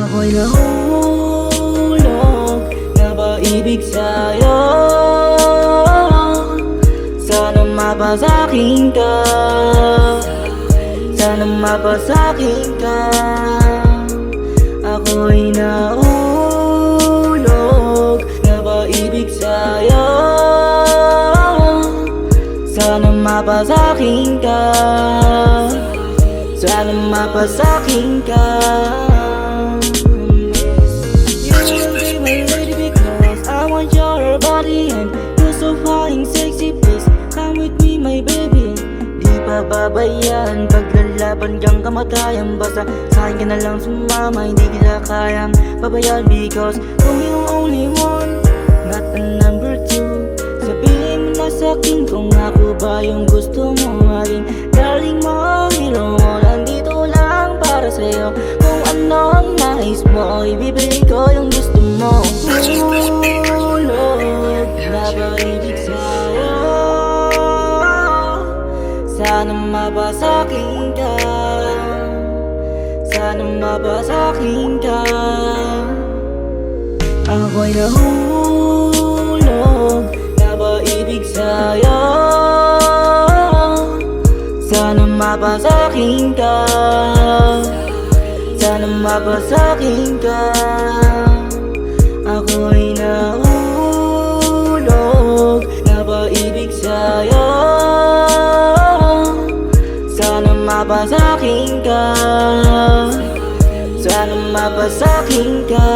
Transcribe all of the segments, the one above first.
Ako'y nahulog na paibig sa'yo. Sana mapasakin ka, sana mapasakin ka. Ako'y nahulog na paibig sa'yo. Sana mapasakin ka, sana mapasakin ka. Your body and you're so fine, sexy, please come with me, my baby. Di pa babayan, paglalaban kang kamatayan. Basta sa'kin ka na lang sumama, hindi kita kayang babayan. Because you're yung only one, not a number two. Sabihin mo na sa'kin kung ako ba yung gusto mo maging darling mo, hero mo. Nandito lang para sa'yo, kung ano ang nais mo, ibibigay ko yung gusto mo. Napaibig sa'yo, sana mapasakin ka, sana mapasakin ka. Ako'y nahulog, napaibig sa'yo. Sana mapasakin ka, sana mapasakin ka. Ako'y nahulog, napaibig sa'yo. Sana mapasakin ka, sana mapasakin ka.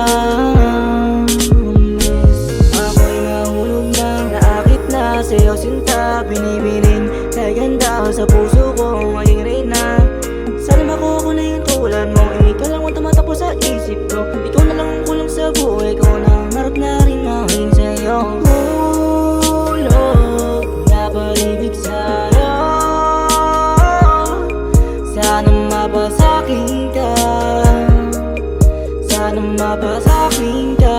Ako'y nahulog na, naakit na sa'yo sinta. Binibining na ganda sa puso ko, maging reyna. Sana makuha ko na yung tulad mo, ikaw lang ang tumatapos sa isip ko. Ikaw na lang ang kulang sa buhay ko, nangarap na rin aking sa'yo. Hulog, napaibig sa'yo. Sana mapasakin ka, sana mapasakin ka.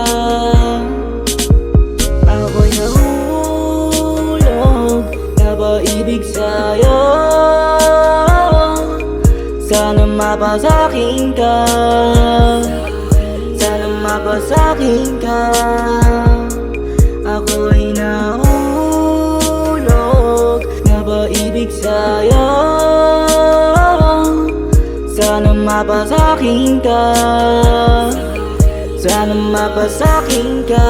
Ako'y nahulog, napaibig sa'yo. Sana mapasakin ka, sana mapasakin ka. Ako'y nahulog, napaibig sa'yo. Sana mapasakin ka, sana mapasakin ka.